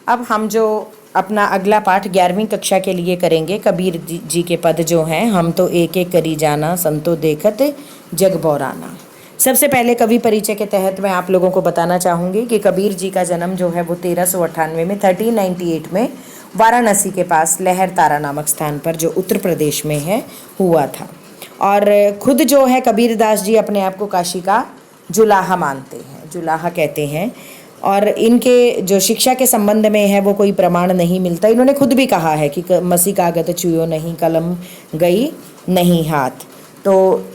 अब हम जो अपना अगला पाठ 11वीं कक्षा के लिए करेंगे, कबीर जी के पद जो हैं, हम तो एक एक करी जाना, संतो देखत जग बौराना। सबसे पहले कवि परिचय के तहत मैं आप लोगों को बताना चाहूँगी कि कबीर जी का जन्म जो है वो 1398 में 1398 में वाराणसी के पास लहर तारा नामक स्थान पर, जो उत्तर प्रदेश में है, हुआ था। और खुद जो है कबीरदास जी अपने आप को काशी का जुलाहा मानते हैं, जुलाहा कहते हैं। और इनके जो शिक्षा के संबंध में है वो कोई प्रमाण नहीं मिलता। इन्होंने खुद भी कहा है कि मसी कागत छुयो नहीं, कलम गई नहीं हाथ। तो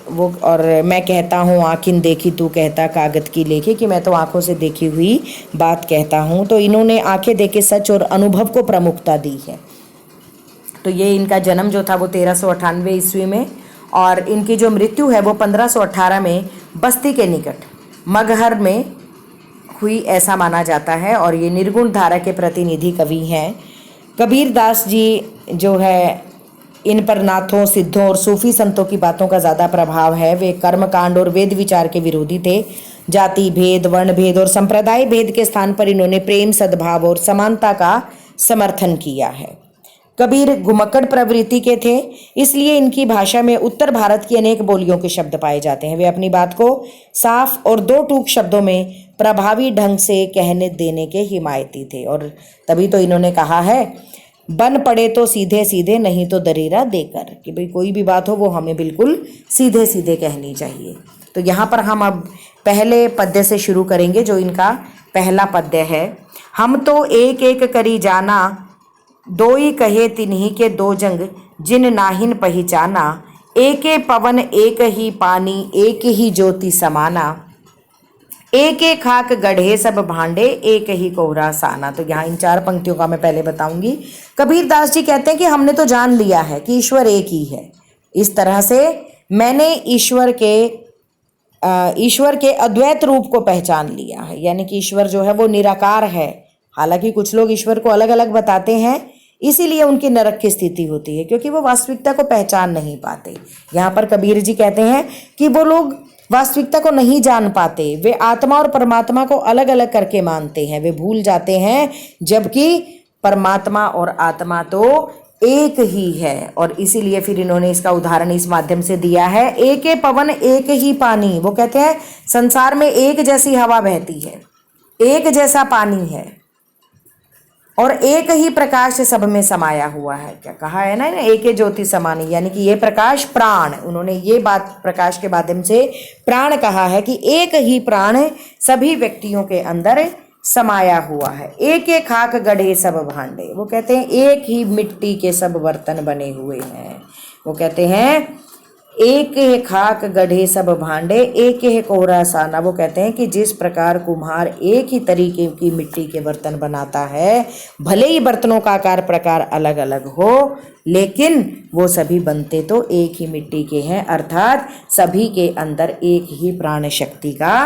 वो, और मैं कहता हूँ आँखिन देखी तू कहता कागत की लेखी, कि मैं तो आँखों से देखी हुई बात कहता हूँ। तो इन्होंने आँखें देखे सच और अनुभव को प्रमुखता दी है। तो ये इनका जन्म जो था वो 1398 ईस्वी में, और इनकी जो मृत्यु है वो 1518 में बस्ती के निकट मगहर में हुई, ऐसा माना जाता है। और ये निर्गुण धारा के प्रतिनिधि कवि हैं। कबीरदास जी जो है, इन पर नाथों, सिद्धों और सूफी संतों की बातों का ज़्यादा प्रभाव है। वे कर्मकांड और वेद विचार के विरोधी थे। जाति भेद, वर्ण भेद और संप्रदाय भेद के स्थान पर इन्होंने प्रेम, सद्भाव और समानता का समर्थन किया है। कबीर घुमक्कड़ प्रवृत्ति के थे, इसलिए इनकी भाषा में उत्तर भारत की अनेक बोलियों के शब्द पाए जाते हैं। वे अपनी बात को साफ और दो टूक शब्दों में प्रभावी ढंग से कहने देने के हिमायती थे। और तभी तो इन्होंने कहा है, बन पड़े तो सीधे सीधे, नहीं तो दरीरा देकर, कि भाई कोई भी बात हो वो हमें बिल्कुल सीधे सीधे कहनी चाहिए। तो यहाँ पर हम अब पहले पद्य से शुरू करेंगे, जो इनका पहला पद्य है। हम तो एक एक करी जाना, दोई कहे तिन्ही के दो जंग, जिन नाहिन पहचाना, एके पवन एक ही पानी, एक ही ज्योति समाना, एक एक खाक गढ़े सब भांडे, एक ही कोहरा साना। तो यहाँ इन चार पंक्तियों का मैं पहले बताऊंगी। कबीरदास जी कहते हैं कि हमने तो जान लिया है कि ईश्वर एक ही है। इस तरह से मैंने ईश्वर के अद्वैत रूप को पहचान लिया है, यानी कि ईश्वर जो है वो निराकार है। हालांकि कुछ लोग ईश्वर को अलग अलग बताते हैं, इसीलिए उनकी नरक की स्थिति होती है, क्योंकि वो वास्तविकता को पहचान नहीं पाते। यहाँ पर कबीर जी कहते हैं कि वो लोग वास्तविकता को नहीं जान पाते। वे आत्मा और परमात्मा को अलग अलग करके मानते हैं, वे भूल जाते हैं, जबकि परमात्मा और आत्मा तो एक ही है। और इसीलिए फिर इन्होंने इसका उदाहरण इस माध्यम से दिया है, एक पवन एक ही पानी। वो कहते हैं संसार में एक जैसी हवा बहती है, एक जैसा पानी है, और एक ही प्रकाश सब में समाया हुआ है। क्या कहा है ना, एक ज्योति समानी, यानी कि ये प्रकाश प्राण, उन्होंने ये बात प्रकाश के माध्यम से प्राण कहा है कि एक ही प्राण सभी व्यक्तियों के अंदर समाया हुआ है। एक एक खाक गढ़े सब भांडे, वो कहते हैं एक ही मिट्टी के सब बर्तन बने हुए हैं। वो कहते हैं एक है खाक गढ़े सब भांडे, एक है कोहरा साना। वो कहते हैं कि जिस प्रकार कुम्हार एक ही तरीके की मिट्टी के बर्तन बनाता है, भले ही बर्तनों का आकार प्रकार अलग अलग हो, लेकिन वो सभी बनते तो एक ही मिट्टी के हैं, अर्थात सभी के अंदर एक ही प्राण शक्ति का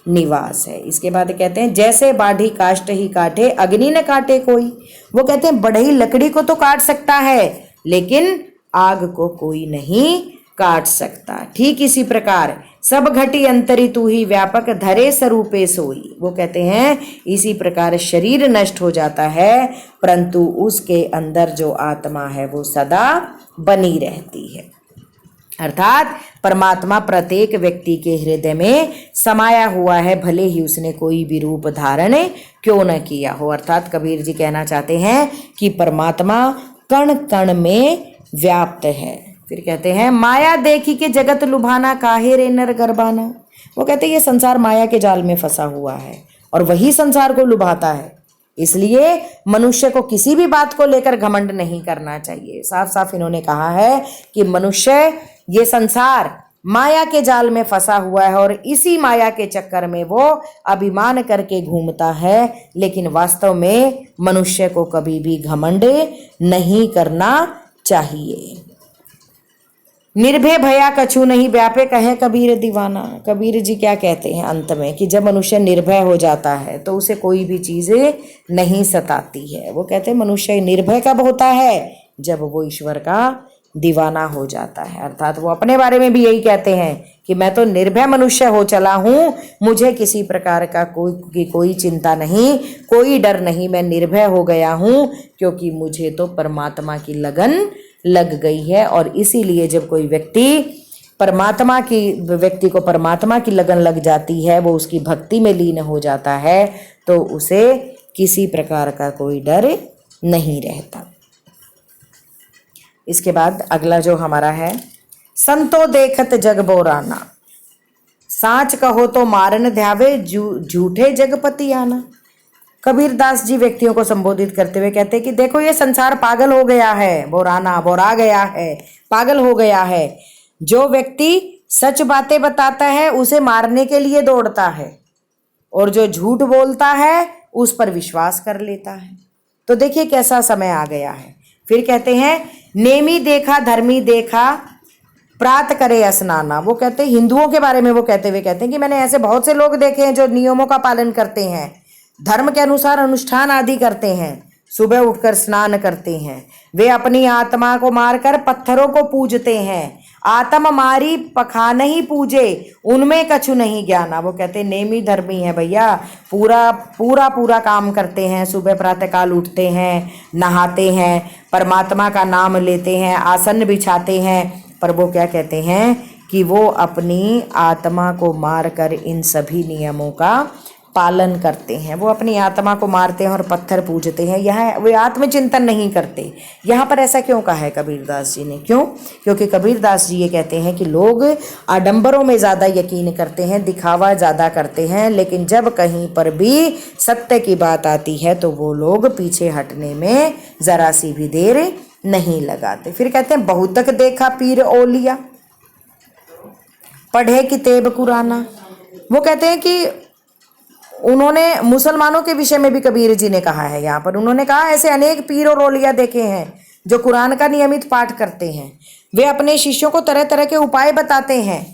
निवास है। इसके बाद कहते हैं जैसे बाढ़ी काष्ठ ही काटे, अग्नि न काटे कोई। वो कहते हैं बढ़ई लकड़ी को तो काट सकता है, लेकिन आग को कोई नहीं काट सकता। ठीक इसी प्रकार सब घटी अंतरी तू ही व्यापक, धरे स्वरूपे सोई। वो कहते हैं इसी प्रकार शरीर नष्ट हो जाता है, परंतु उसके अंदर जो आत्मा है वो सदा बनी रहती है। अर्थात परमात्मा प्रत्येक व्यक्ति के हृदय में समाया हुआ है, भले ही उसने कोई भी रूप धारण क्यों न किया हो। अर्थात कबीर जी कहना चाहते हैं कि परमात्मा कण कण में व्याप्त है। फिर कहते हैं माया देखी के जगत लुभाना, काहे रे नर गरबाना। वो कहते हैं ये संसार माया के जाल में फंसा हुआ है और वही संसार को लुभाता है, इसलिए मनुष्य को किसी भी बात को लेकर घमंड नहीं करना चाहिए। साफ साफ इन्होंने कहा है कि मनुष्य, ये संसार माया के जाल में फंसा हुआ है और इसी माया के चक्कर में वो अभिमान करके घूमता है, लेकिन वास्तव में मनुष्य को कभी भी घमंड नहीं करना चाहिए। निर्भय भया कछु नहीं व्यापे, कहे कबीर दीवाना। कबीर जी क्या कहते हैं अंत में, कि जब मनुष्य निर्भय हो जाता है तो उसे कोई भी चीज़ें नहीं सताती है। वो कहते हैं मनुष्य निर्भय कब होता है, जब वो ईश्वर का दीवाना हो जाता है। अर्थात वो अपने बारे में भी यही कहते हैं कि मैं तो निर्भय मनुष्य हो चला हूँ, मुझे किसी प्रकार का कोई चिंता नहीं, कोई डर नहीं, मैं निर्भय हो गया हूँ क्योंकि मुझे तो परमात्मा की लगन लग गई है। और इसीलिए जब कोई व्यक्ति को परमात्मा की लगन लग जाती है, वो उसकी भक्ति में लीन हो जाता है, तो उसे किसी प्रकार का कोई डर नहीं रहता। इसके बाद अगला जो हमारा है, संतो देखत जग बोराना, साच कहो तो मारन ध्यावे, झूठे जगपति आना। कबीरदास जी व्यक्तियों को संबोधित करते हुए कहते हैं कि देखो ये संसार पागल हो गया है, बोरा गया है, पागल हो गया है। जो व्यक्ति सच बातें बताता है उसे मारने के लिए दौड़ता है, और जो झूठ बोलता है उस पर विश्वास कर लेता है। तो देखिए कैसा समय आ गया है। फिर कहते हैं, नेमी देखा धर्मी देखा, प्रात करे स्नाना। वो कहते हैं, हिंदुओं के बारे में वो कहते हुए कहते हैं कि मैंने ऐसे बहुत से लोग देखे हैं जो नियमों का पालन करते हैं, धर्म के अनुसार अनुष्ठान आदि करते हैं, सुबह उठकर स्नान करते हैं, वे अपनी आत्मा को मारकर पत्थरों को पूजते हैं, आत्म मारी पखान ही पूजे, उनमें कछु नहीं ज्ञाना। वो कहते नेमी धर्मी है भैया, पूरा काम करते हैं, सुबह प्रातःकाल उठते हैं, नहाते हैं, परमात्मा का नाम लेते हैं, आसन बिछाते हैं, पर वो क्या कहते हैं कि वो अपनी आत्मा को मारकर इन सभी नियमों का पालन करते हैं। वो अपनी आत्मा को मारते हैं और पत्थर पूजते हैं, यह वे आत्मचिंतन नहीं करते। यहाँ पर ऐसा क्यों कहा है कबीरदास जी ने? क्यों? क्योंकि कबीरदास जी ये कहते हैं कि लोग आडंबरों में ज़्यादा यकीन करते हैं, दिखावा ज़्यादा करते हैं, लेकिन जब कहीं पर भी सत्य की बात आती है तो वो लोग पीछे हटने में ज़रा सी भी देर नहीं लगाते। फिर कहते हैं, बहुतक देखा पीर ओलिया, पढ़े किताब कुराना। वो कहते हैं कि उन्होंने मुसलमानों के विषय में भी कबीर जी ने कहा है, यहाँ पर उन्होंने कहा ऐसे अनेक पीर और औलिया देखे हैं जो कुरान का नियमित पाठ करते हैं, वे अपने शिष्यों को तरह तरह के उपाय बताते हैं।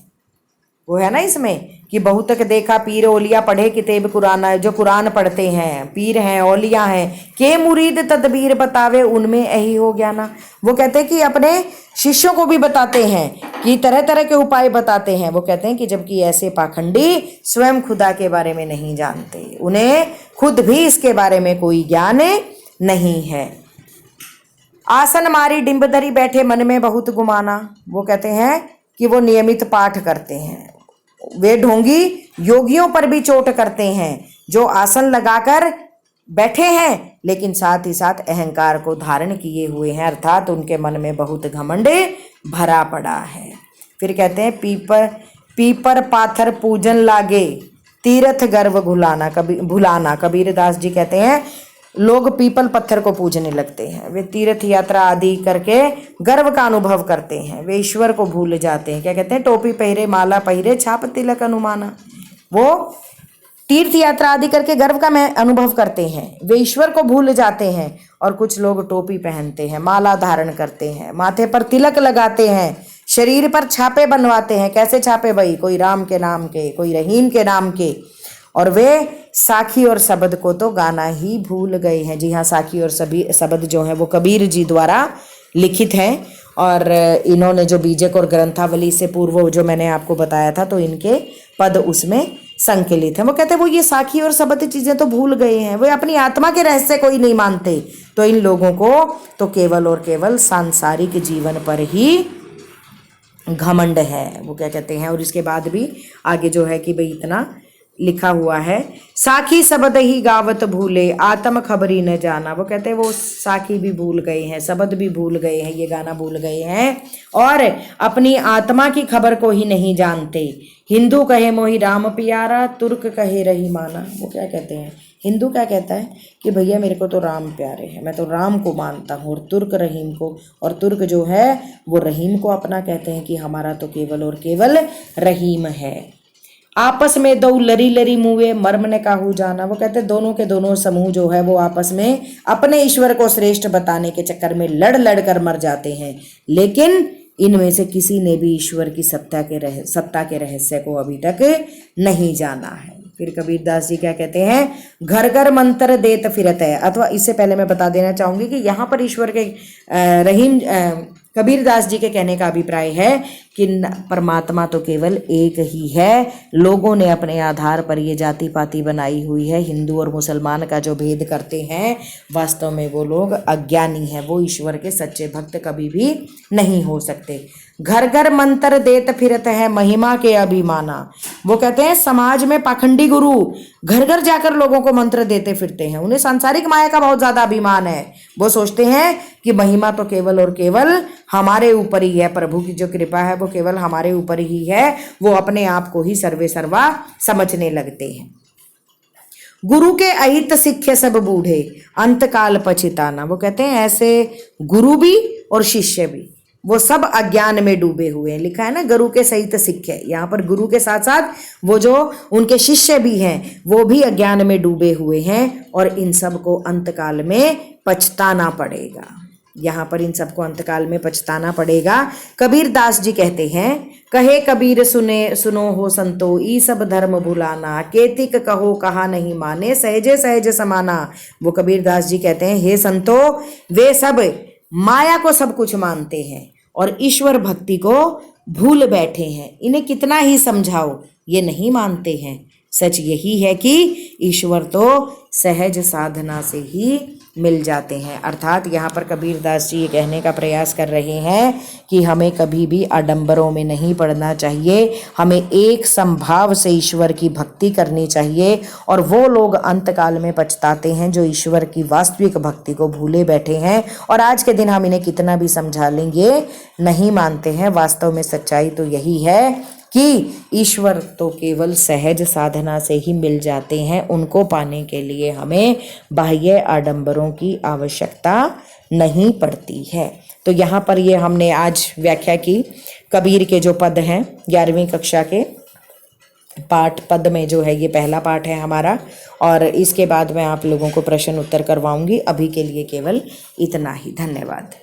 वो है ना इसमें कि बहुतक देखा पीर औलिया, पढ़े किताब कुराना, जो कुरान पढ़ते हैं, पीर हैं, औलिया हैं, के मुरीद तदबीर बतावे, उनमें यही हो गया ना। वो कहते हैं कि अपने शिष्यों को भी बताते हैं कि तरह तरह के उपाय बताते हैं। वो कहते हैं कि जबकि ऐसे पाखंडी स्वयं खुदा के बारे में नहीं जानते, उन्हें खुद भी इसके बारे में कोई ज्ञान नहीं है। आसन मारी डिम्बधरी बैठे मन में बहुत गुमाना। वो कहते हैं कि वो नियमित पाठ करते हैं, वे ढोंगी योगियों पर भी चोट करते हैं जो आसन लगाकर बैठे हैं लेकिन साथ ही साथ अहंकार को धारण किए हुए हैं, अर्थात उनके मन में बहुत घमंड भरा पड़ा है। फिर कहते हैं, पीपर पाथर पूजन लागे, तीर्थ गर्व भुलाना। कबीरदास जी कहते हैं लोग पीपल पत्थर को पूजने लगते हैं, वे तीर्थ यात्रा आदि करके गर्व का अनुभव करते हैं, वे ईश्वर को भूल जाते हैं। क्या कहते हैं, टोपी पहरे माला पहरे छाप तिलक अनुमाना। वो तीर्थ यात्रा आदि करके गर्व का अनुभव करते हैं, वे ईश्वर को भूल जाते हैं। और कुछ लोग टोपी पहनते हैं, माला धारण करते हैं, माथे पर तिलक लगाते हैं, शरीर पर छापे बनवाते हैं। कैसे छापे भाई? कोई राम के नाम के, कोई रहीम के नाम के। और वे साखी और शब्द को तो गाना ही भूल गए हैं। जी हाँ, साखी और शब्द जो है वो कबीर जी द्वारा लिखित हैं, और इन्होंने जो बीजक और ग्रंथावली से पूर्व जो मैंने आपको बताया था तो इनके पद उसमें संकलित हैं। वो कहते हैं वो ये साखी और शब्द चीज़ें तो भूल गए हैं, वे अपनी आत्मा के रहस्य को ही नहीं मानते। तो इन लोगों को तो केवल और केवल सांसारिक जीवन पर ही घमंड है। वो क्या कहते हैं, और इसके बाद भी आगे जो है कि भाई इतना लिखा हुआ है, साखी शब्द ही गावत भूले, आत्म खबरी न जाना। वो कहते हैं वो साखी भी भूल गए हैं, शब्द भी भूल गए हैं, ये गाना भूल गए हैं और अपनी आत्मा की खबर को ही नहीं जानते। हिंदू कहे मोहि राम प्यारा, तुर्क कहे रही माना। वो क्या कहते हैं, हिंदू क्या कहता है कि भैया मेरे को तो राम प्यारे हैं, मैं तो राम को मानता हूँ, और तुर्क रहीम को, और तुर्क जो है वो रहीम को अपना कहते हैं कि हमारा तो केवल और केवल रहीम है। आपस में दो लरी लरी मुँहे, मर्म ने काहू जाना। वो कहते हैं दोनों के दोनों समूह जो है वो आपस में अपने ईश्वर को श्रेष्ठ बताने के चक्कर में लड़ लड़ कर मर जाते हैं, लेकिन इनमें से किसी ने भी ईश्वर की सत्ता के रहस्य को अभी तक नहीं जाना है। फिर कबीरदास जी क्या कहते हैं, घर घर मंत्र देत फिरत है। अथवा इससे पहले मैं बता देना चाहूँगी कि यहाँ पर ईश्वर के रहीम कबीरदास जी के कहने का अभिप्राय है कि परमात्मा तो केवल एक ही है। लोगों ने अपने आधार पर ये जाति पाति बनाई हुई है। हिंदू और मुसलमान का जो भेद करते हैं, वास्तव में वो लोग अज्ञानी हैं। वो ईश्वर के सच्चे भक्त कभी भी नहीं हो सकते। घर घर मंत्र देत फिरत है महिमा के अभिमाना। वो कहते हैं समाज में पाखंडी गुरु घर घर जाकर लोगों को मंत्र देते फिरते हैं। उन्हें सांसारिक माया का बहुत ज्यादा अभिमान है। वो सोचते हैं कि महिमा तो केवल और केवल हमारे ऊपर ही है, प्रभु की जो कृपा है वो केवल हमारे ऊपर ही है। वो अपने आप को ही सर्वे सर्वा समझने लगते हैं। गुरु के अहित सिक्खे सब बूढ़े अंतकाल पछिताना। वो कहते हैं ऐसे गुरु भी और शिष्य भी वो सब अज्ञान में डूबे हुए हैं। लिखा है ना गुरु के सहित सिक्खे। यहाँ पर गुरु के साथ साथ वो जो उनके शिष्य भी हैं वो भी अज्ञान में डूबे हुए हैं और इन सब को अंतकाल में पछताना पड़ेगा। यहाँ पर इन सबको अंतकाल में पछताना पड़ेगा। कबीरदास जी कहते हैं, कहे कबीर सुनो हो संतो ई सब धर्म भुलाना, केतिक कहो कहा नहीं माने, सहजे सहज समाना। वो कबीरदास जी कहते हैं, हे संतो, वे सब माया को सब कुछ मानते हैं और ईश्वर भक्ति को भूल बैठे हैं। इन्हें कितना ही समझाओ ये नहीं मानते हैं। सच यही है कि ईश्वर तो सहज साधना से ही मिल जाते हैं। अर्थात यहाँ पर कबीरदास जी ये कहने का प्रयास कर रहे हैं कि हमें कभी भी आडंबरों में नहीं पड़ना चाहिए। हमें एक संभाव से ईश्वर की भक्ति करनी चाहिए। और वो लोग अंतकाल में पछताते हैं जो ईश्वर की वास्तविक भक्ति को भूले बैठे हैं। और आज के दिन हम इन्हें कितना भी समझा लेंगे नहीं मानते हैं। वास्तव में सच्चाई तो यही है कि ईश्वर तो केवल सहज साधना से ही मिल जाते हैं। उनको पाने के लिए हमें बाह्य आडंबरों की आवश्यकता नहीं पड़ती है। तो यहाँ पर ये हमने आज व्याख्या की कबीर के जो पद हैं 11वीं कक्षा के पाठ पद में जो है ये पहला पाठ है हमारा। और इसके बाद मैं आप लोगों को प्रश्न उत्तर करवाऊंगी। अभी के लिए केवल इतना ही। धन्यवाद।